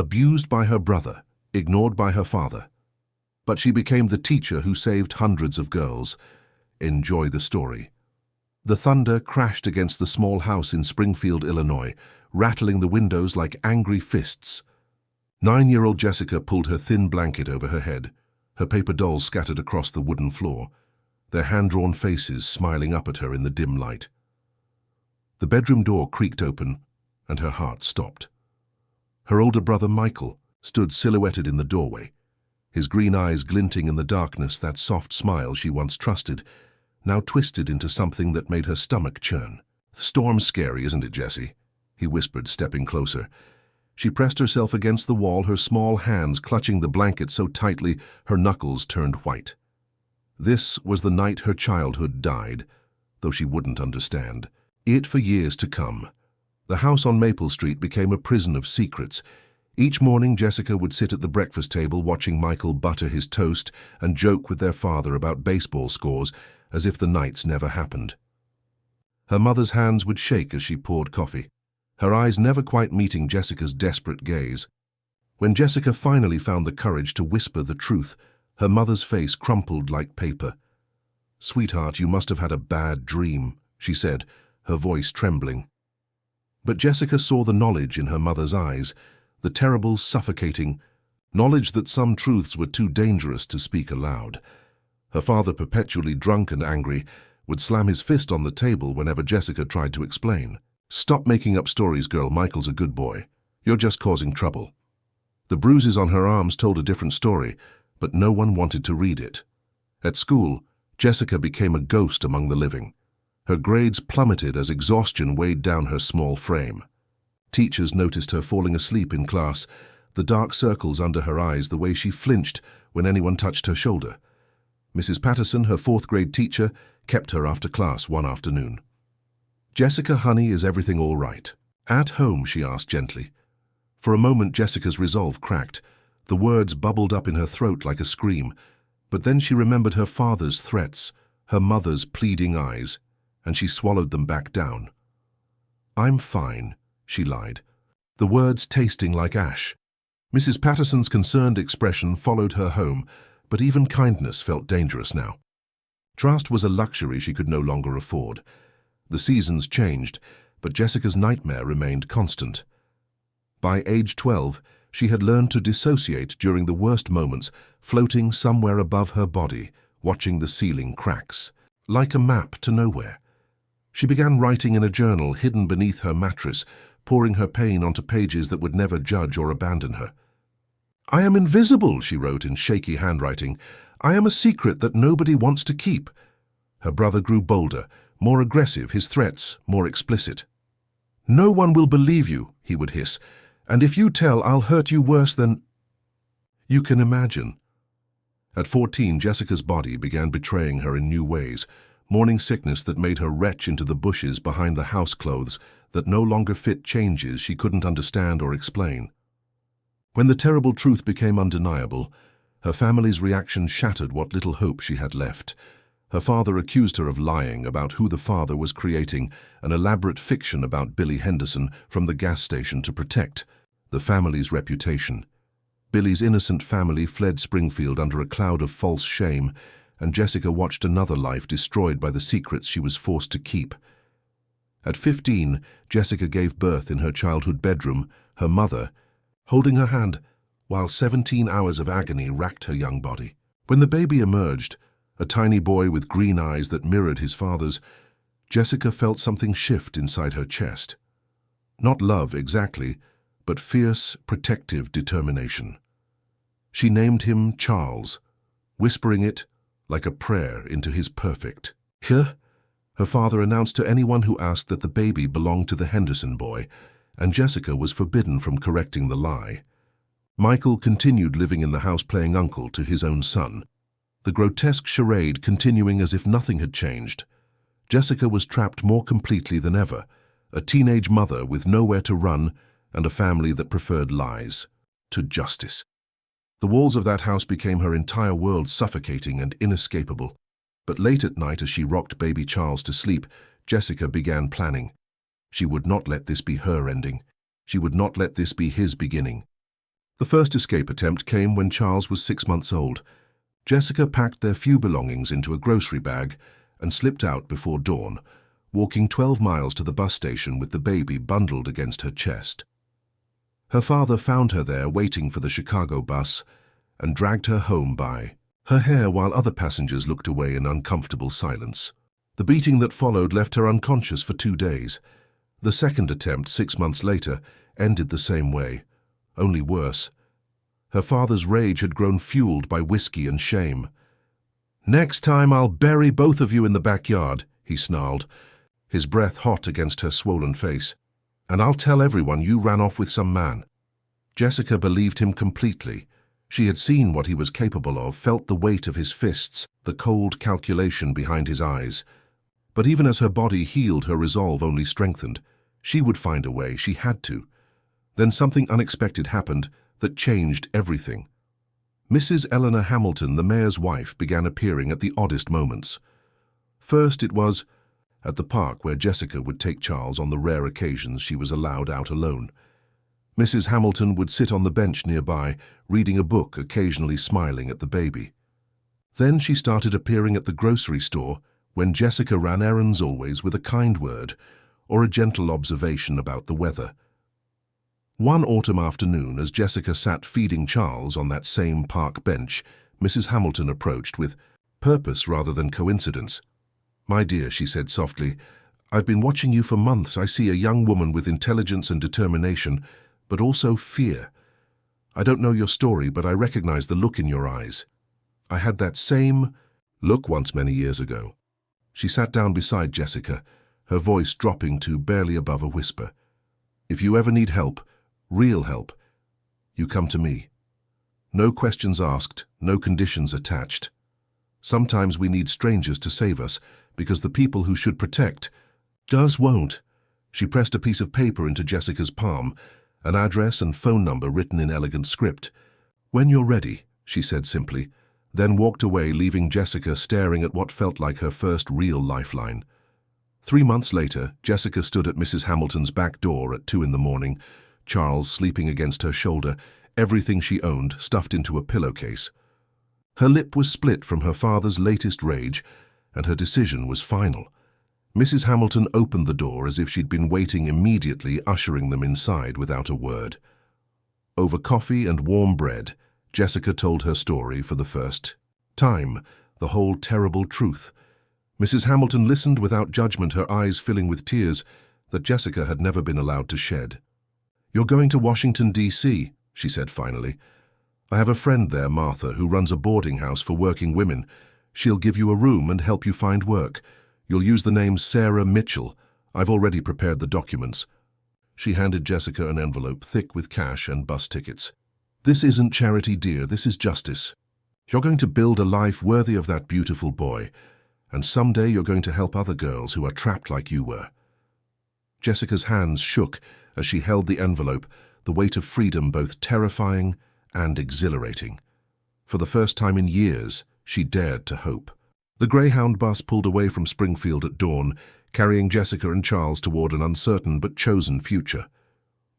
abused by her brother, ignored by her father. But she became the teacher who saved hundreds of girls. Enjoy the story. The thunder crashed against the small house in Springfield, Illinois, rattling the windows like angry fists. 9-year-old Jessica pulled her thin blanket over her head, her paper dolls scattered across the wooden floor, their hand-drawn faces smiling up at her in the dim light. The bedroom door creaked open, and her heart stopped. Her older brother, Michael, stood silhouetted in the doorway, his green eyes glinting in the darkness, that soft smile she once trusted, now twisted into something that made her stomach churn. "The storm's scary, isn't it, Jessie?" he whispered, stepping closer. She pressed herself against the wall, her small hands clutching the blanket so tightly her knuckles turned white. This was the night her childhood died, though she wouldn't understand. It for years to come. The house on Maple Street became a prison of secrets. Each morning Jessica would sit at the breakfast table watching Michael butter his toast and joke with their father about baseball scores as if the nights never happened. Her mother's hands would shake as she poured coffee, her eyes never quite meeting Jessica's desperate gaze. When Jessica finally found the courage to whisper the truth, her mother's face crumpled like paper. "Sweetheart, you must have had a bad dream," she said, her voice trembling. But Jessica saw the knowledge in her mother's eyes, the terrible, suffocating knowledge that some truths were too dangerous to speak aloud. Her father, perpetually drunk and angry, would slam his fist on the table whenever Jessica tried to explain. "Stop making up stories, girl. Michael's a good boy. You're just causing trouble." The bruises on her arms told a different story, but no one wanted to read it. At school, Jessica became a ghost among the living. Her grades plummeted as exhaustion weighed down her small frame. Teachers noticed her falling asleep in class, the dark circles under her eyes, the way she flinched when anyone touched her shoulder. Mrs. Patterson, her fourth-grade teacher, kept her after class one afternoon. "Jessica, honey, is everything all right?" "At home?" she asked gently. For a moment Jessica's resolve cracked. The words bubbled up in her throat like a scream, but then she remembered her father's threats, her mother's pleading eyes, and she swallowed them back down. "I'm fine," she lied, the words tasting like ash. Mrs. Patterson's concerned expression followed her home, but even kindness felt dangerous now. Trust was a luxury she could no longer afford. The seasons changed, but Jessica's nightmare remained constant. By age 12, she had learned to dissociate during the worst moments, floating somewhere above her body, watching the ceiling cracks, like a map to nowhere. She began writing in a journal hidden beneath her mattress, pouring her pain onto pages that would never judge or abandon her. "I am invisible," she wrote in shaky handwriting. "I am a secret that nobody wants to keep." Her brother grew bolder, more aggressive, his threats more explicit. "No one will believe you," he would hiss, "and if you tell, I'll hurt you worse than—" You can imagine. At 14, Jessica's body began betraying her in new ways, morning sickness that made her retch into the bushes behind the house clothes that no longer fit changes she couldn't understand or explain. When the terrible truth became undeniable, her family's reaction shattered what little hope she had left. Her father accused her of lying about who the father was creating an elaborate fiction about Billy Henderson from the gas station to protect the family's reputation. Billy's innocent family fled Springfield under a cloud of false shame, and Jessica watched another life destroyed by the secrets she was forced to keep. At 15, Jessica gave birth in her childhood bedroom, her mother holding her hand, while 17 hours of agony racked her young body. When the baby emerged, a tiny boy with green eyes that mirrored his father's, Jessica felt something shift inside her chest. Not love exactly, but fierce, protective determination. She named him Charles, whispering it like a prayer into his perfect. "Huh?" her father announced to anyone who asked that the baby belonged to the Henderson boy, and Jessica was forbidden from correcting the lie. Michael continued living in the house playing uncle to his own son, the grotesque charade continuing as if nothing had changed. Jessica was trapped more completely than ever, a teenage mother with nowhere to run and a family that preferred lies to justice. The walls of that house became her entire world, suffocating and inescapable. But late at night, as she rocked baby Charles to sleep, Jessica began planning. She would not let this be her ending. She would not let this be his beginning. The first escape attempt came when Charles was 6 months old. Jessica packed their few belongings into a grocery bag and slipped out before dawn, walking 12 miles to the bus station with the baby bundled against her chest. Her father found her there waiting for the Chicago bus and dragged her home by her hair while other passengers looked away in uncomfortable silence. The beating that followed left her unconscious for 2 days. The second attempt, 6 months later, ended the same way, only worse. Her father's rage had grown fueled by whiskey and shame. "Next time I'll bury both of you in the backyard," he snarled, his breath hot against her swollen face. "And I'll tell everyone you ran off with some man." Jessica believed him completely. She had seen what he was capable of, felt the weight of his fists, the cold calculation behind his eyes. But even as her body healed, her resolve only strengthened. She would find a way, she had to. Then something unexpected happened that changed everything. Mrs. Eleanor Hamilton, the mayor's wife, began appearing at the oddest moments. First it was at the park where Jessica would take Charles on the rare occasions she was allowed out alone. Mrs. Hamilton would sit on the bench nearby, reading a book, occasionally smiling at the baby. Then she started appearing at the grocery store when Jessica ran errands, always with a kind word or a gentle observation about the weather. One autumn afternoon, as Jessica sat feeding Charles on that same park bench, Mrs. Hamilton approached with purpose rather than coincidence. "My dear," she said softly, "I've been watching you for months. I see a young woman with intelligence and determination, but also fear. I don't know your story, but I recognize the look in your eyes. I had that same look once many years ago." She sat down beside Jessica, her voice dropping to barely above a whisper. "If you ever need help, real help, you come to me. No questions asked, no conditions attached. Sometimes we need strangers to save us, because the people who should protect won't." She pressed a piece of paper into Jessica's palm, an address and phone number written in elegant script. "When you're ready," she said simply, then walked away, leaving Jessica staring at what felt like her first real lifeline. 3 months later, Jessica stood at Mrs. Hamilton's back door at 2 in the morning, Charles sleeping against her shoulder, everything she owned stuffed into a pillowcase. Her lip was split from her father's latest rage, and her decision was final. Mrs. Hamilton opened the door as if she'd been waiting, immediately ushering them inside without a word. Over coffee and warm bread, Jessica told her story for the first time, the whole terrible truth. Mrs. Hamilton listened without judgment, her eyes filling with tears that Jessica had never been allowed to shed. "You're going to Washington, D.C., she said finally. "I have a friend there, Martha, who runs a boarding house for working women. She'll give you a room and help you find work. You'll use the name Sarah Mitchell. I've already prepared the documents." She handed Jessica an envelope thick with cash and bus tickets. "This isn't charity, dear, this is justice. You're going to build a life worthy of that beautiful boy, and someday you're going to help other girls who are trapped like you were." Jessica's hands shook as she held the envelope, the weight of freedom both terrifying and exhilarating. For the first time in years, she dared to hope. The Greyhound bus pulled away from Springfield at dawn, carrying Jessica and Charles toward an uncertain but chosen future.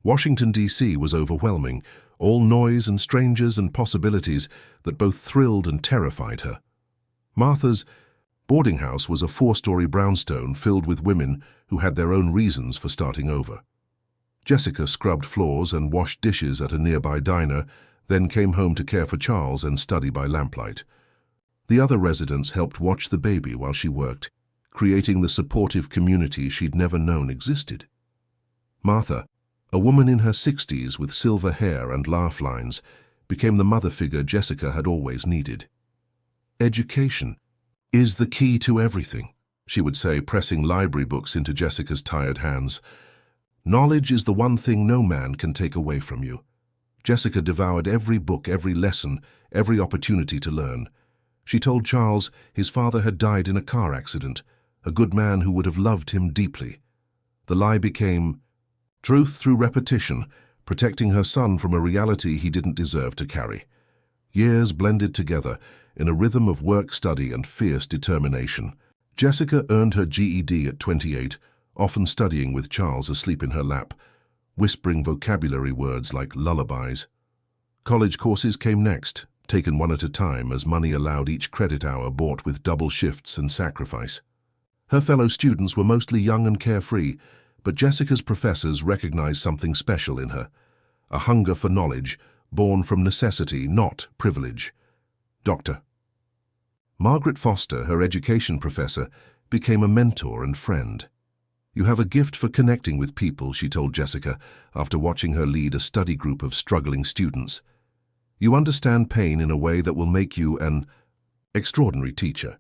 Washington, D.C. was overwhelming, all noise and strangers and possibilities that both thrilled and terrified her. Martha's boarding house was a 4-story brownstone filled with women who had their own reasons for starting over. Jessica scrubbed floors and washed dishes at a nearby diner, then came home to care for Charles and study by lamplight. The other residents helped watch the baby while she worked, creating the supportive community she'd never known existed. Martha, a woman in her 60s with silver hair and laugh lines, became the mother figure Jessica had always needed. "Education is the key to everything," she would say, pressing library books into Jessica's tired hands. "Knowledge is the one thing no man can take away from you." Jessica devoured every book, every lesson, every opportunity to learn. She told Charles his father had died in a car accident, a good man who would have loved him deeply. The lie became truth through repetition, protecting her son from a reality he didn't deserve to carry. Years blended together in a rhythm of work, study, and fierce determination. Jessica earned her GED at 28, often studying with Charles asleep in her lap, whispering vocabulary words like lullabies. College courses came next, taken one at a time as money allowed each credit hour bought with double shifts and sacrifice. Her fellow students were mostly young and carefree, but Jessica's professors recognized something special in her, a hunger for knowledge born from necessity, not privilege. Dr. Margaret Foster, her education professor, became a mentor and friend. "You have a gift for connecting with people," she told Jessica after watching her lead a study group of struggling students. "You understand pain in a way that will make you an extraordinary teacher."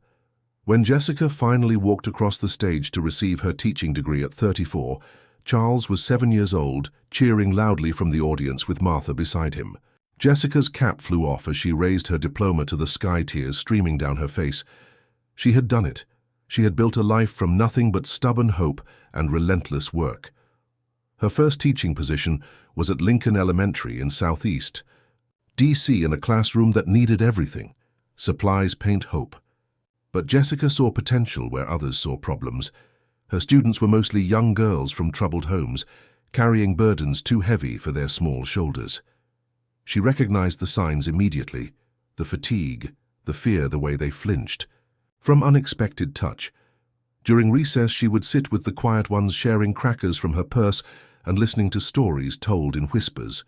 When Jessica finally walked across the stage to receive her teaching degree at 34, Charles was 7 years old, cheering loudly from the audience with Martha beside him. Jessica's cap flew off as she raised her diploma to the sky, tears streaming down her face. She had done it. She had built a life from nothing but stubborn hope and relentless work. Her first teaching position was at Lincoln Elementary in Southeast DC, in a classroom that needed everything: supplies, paint, hope. But Jessica saw potential where others saw problems. Her students were mostly young girls from troubled homes, carrying burdens too heavy for their small shoulders. She recognized the signs immediately: the fatigue, the fear, the way they flinched from unexpected touch. During recess, she would sit with the quiet ones, sharing crackers from her purse and listening to stories told in whispers.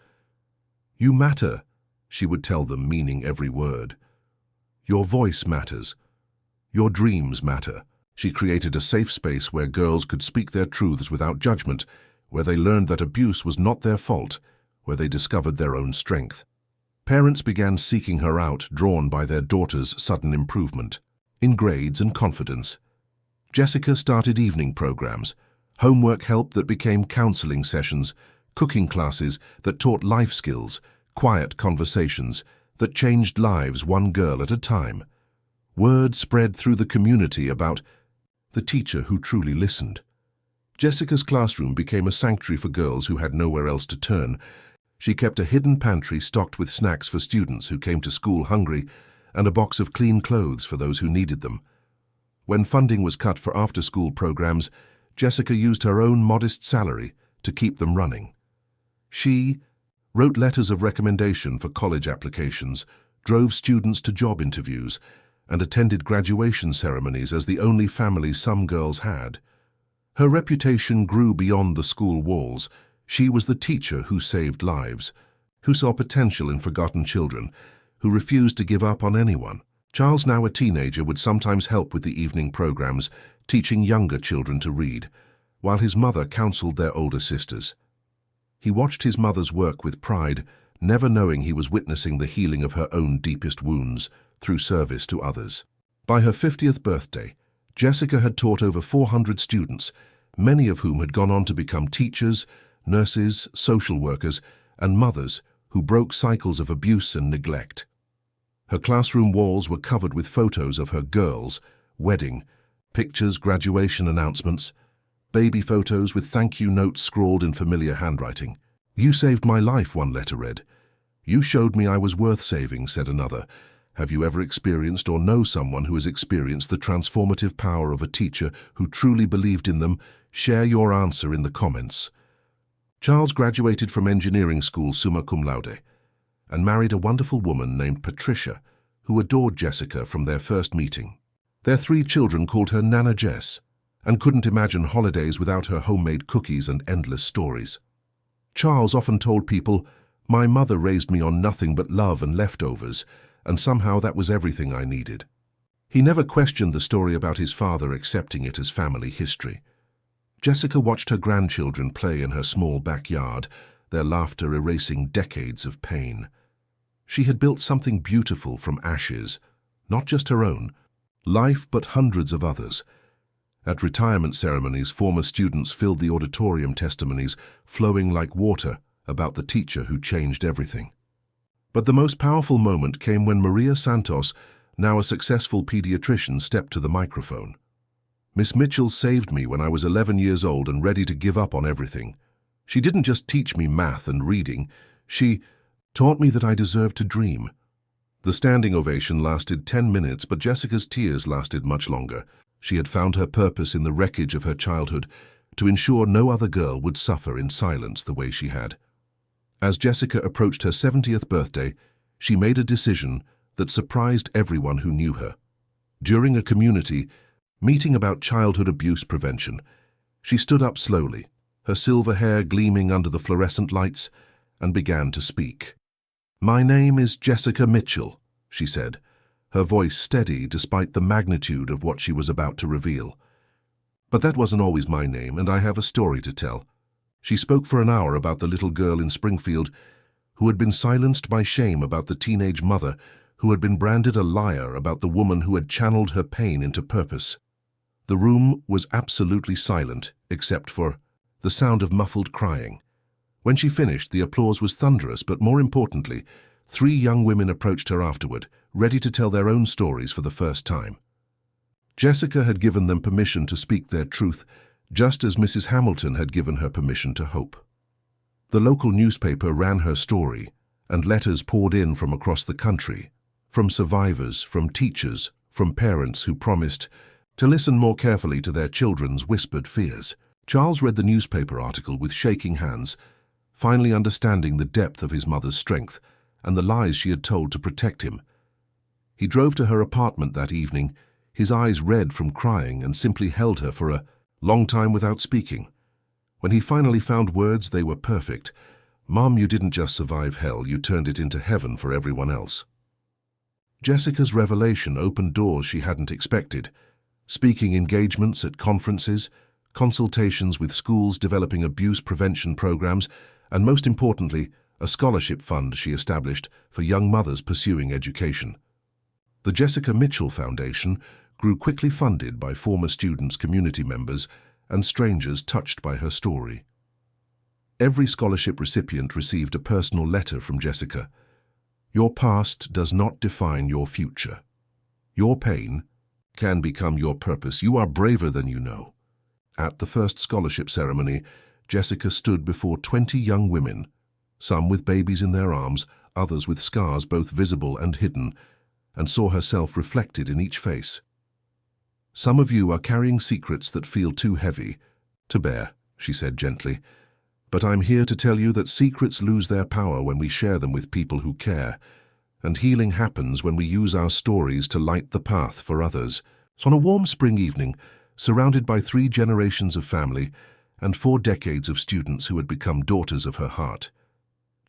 "You matter," she would tell them, meaning every word. "Your voice matters. Your dreams matter." She created a safe space where girls could speak their truths without judgment, where they learned that abuse was not their fault, where they discovered their own strength. Parents began seeking her out, drawn by their daughter's sudden improvement in grades and confidence. Jessica started evening programs, homework help that became counseling sessions, cooking classes that taught life skills, quiet conversations that changed lives one girl at a time. Word spread through the community about the teacher who truly listened. Jessica's classroom became a sanctuary for girls who had nowhere else to turn. She kept a hidden pantry stocked with snacks for students who came to school hungry, and a box of clean clothes for those who needed them. When funding was cut for after-school programs, Jessica used her own modest salary to keep them running. She wrote letters of recommendation for college applications, drove students to job interviews, and attended graduation ceremonies as the only family some girls had. Her reputation grew beyond the school walls. She was the teacher who saved lives, who saw potential in forgotten children, who refused to give up on anyone. Charles, now a teenager, would sometimes help with the evening programs, teaching younger children to read, while his mother counseled their older sisters. He watched his mother's work with pride, never knowing he was witnessing the healing of her own deepest wounds through service to others. By her 50th birthday, Jessica had taught over 400 students, many of whom had gone on to become teachers, nurses, social workers, and mothers who broke cycles of abuse and neglect. Her classroom walls were covered with photos of her girls' wedding, pictures, graduation announcements, baby photos with thank you notes scrawled in familiar handwriting. "You saved my life," one letter read. "You showed me I was worth saving," said another. Have you ever experienced or know someone who has experienced the transformative power of a teacher who truly believed in them? Share your answer in the comments. Charles graduated from engineering school summa cum laude and married a wonderful woman named Patricia, who adored Jessica from their first meeting. Their 3 children called her Nana Jess and couldn't imagine holidays without her homemade cookies and endless stories. Charles often told people, "My mother raised me on nothing but love and leftovers, and somehow that was everything I needed." He never questioned the story about his father, accepting it as family history. Jessica watched her grandchildren play in her small backyard, their laughter erasing decades of pain. She had built something beautiful from ashes, not just her own life, but hundreds of others. At retirement ceremonies, former students filled the auditorium, testimonies flowing like water about the teacher who changed everything. But the most powerful moment came when Maria Santos, now a successful pediatrician, stepped to the microphone. "Miss Mitchell saved me when I was 11 years old and ready to give up on everything. She didn't just teach me math and reading, she taught me that I deserved to dream." The standing ovation lasted 10 minutes, but Jessica's tears lasted much longer. She had found her purpose in the wreckage of her childhood, to ensure no other girl would suffer in silence the way she had. As Jessica approached her 70th birthday, she made a decision that surprised everyone who knew her. During a community meeting about childhood abuse prevention, she stood up slowly, her silver hair gleaming under the fluorescent lights, and began to speak. "My name is Jessica Mitchell," she said, her voice steady despite the magnitude of what she was about to reveal. "But that wasn't always my name, and I have a story to tell." She spoke for an hour about the little girl in Springfield who had been silenced by shame about the teenage mother who had been branded a liar about the woman who had channeled her pain into purpose. The room was absolutely silent, except for the sound of muffled crying. When she finished, the applause was thunderous, but more importantly, 3 young women approached her afterward, ready to tell their own stories for the first time. Jessica had given them permission to speak their truth, just as Mrs. Hamilton had given her permission to hope. The local newspaper ran her story, and letters poured in from across the country, from survivors, from teachers, from parents who promised to listen more carefully to their children's whispered fears. Charles read the newspaper article with shaking hands, finally understanding the depth of his mother's strength and the lies she had told to protect him. He drove to her apartment that evening, his eyes red from crying, and simply held her for a long time without speaking. When he finally found words, they were perfect. "Mom, you didn't just survive hell, you turned it into heaven for everyone else." Jessica's revelation opened doors she hadn't expected. Speaking engagements at conferences, consultations with schools developing abuse prevention programs, and most importantly, a scholarship fund she established for young mothers pursuing education. The Jessica Mitchell Foundation grew quickly, funded by former students, community members, and strangers touched by her story. Every scholarship recipient received a personal letter from Jessica. "Your past does not define your future. Your pain can become your purpose. You are braver than you know." At the first scholarship ceremony, Jessica stood before 20 young women, some with babies in their arms, others with scars both visible and hidden, and saw herself reflected in each face. "Some of you are carrying secrets that feel too heavy to bear," she said gently. "But I'm here to tell you that secrets lose their power when we share them with people who care, and healing happens when we use our stories to light the path for others." So on a warm spring evening, surrounded by 3 generations of family and 4 decades of students who had become daughters of her heart,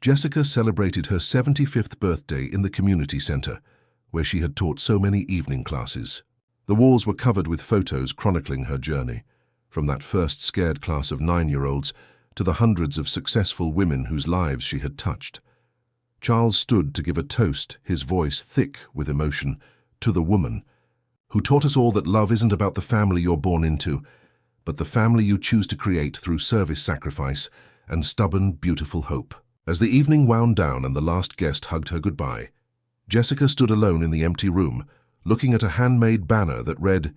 Jessica celebrated her 75th birthday in the community center, where she had taught so many evening classes. The walls were covered with photos chronicling her journey, from that first scared class of 9-year-olds to the hundreds of successful women whose lives she had touched. Charles stood to give a toast, his voice thick with emotion, to the woman who taught us all that love isn't about the family you're born into, but the family you choose to create through service, sacrifice, and stubborn, beautiful hope. As the evening wound down and the last guest hugged her goodbye, Jessica stood alone in the empty room, looking at a handmade banner that read,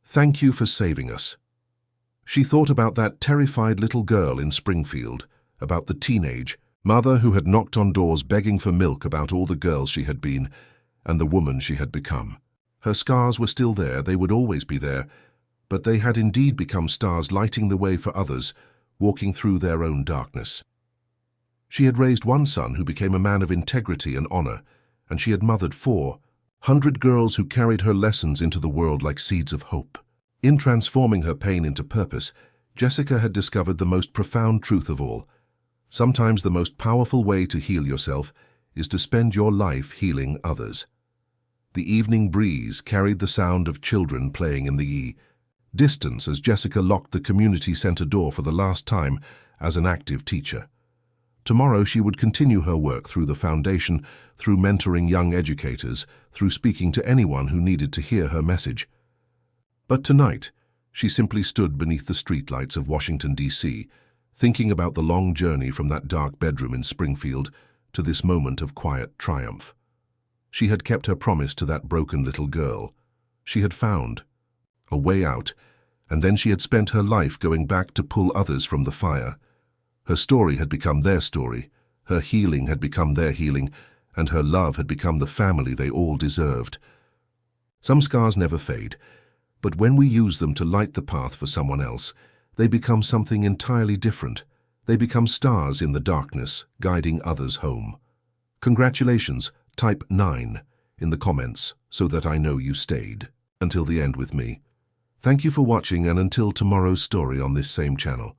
"Thank you for saving us." She thought about that terrified little girl in Springfield, about the teenage mother who had knocked on doors begging for milk about all the girls she had been, and the woman she had become. Her scars were still there, they would always be there, but they had indeed become stars lighting the way for others, walking through their own darkness. She had raised one son who became a man of integrity and honor, and she had mothered 400 girls who carried her lessons into the world like seeds of hope. In transforming her pain into purpose, Jessica had discovered the most profound truth of all. Sometimes the most powerful way to heal yourself is to spend your life healing others. The evening breeze carried the sound of children playing in the distance as Jessica locked the community center door for the last time as an active teacher. Tomorrow she would continue her work through the foundation, through mentoring young educators, through speaking to anyone who needed to hear her message. But tonight, she simply stood beneath the streetlights of Washington, D.C., thinking about the long journey from that dark bedroom in Springfield to this moment of quiet triumph. She had kept her promise to that broken little girl. She had found a way out, and then she had spent her life going back to pull others from the fire. Her story had become their story, her healing had become their healing, and her love had become the family they all deserved. Some scars never fade, but when we use them to light the path for someone else, they become something entirely different, They become stars in the darkness, guiding others home. Congratulations, type 9 in the comments so that I know you stayed until the end with me. Thank you for watching, and until tomorrow's story on this same channel.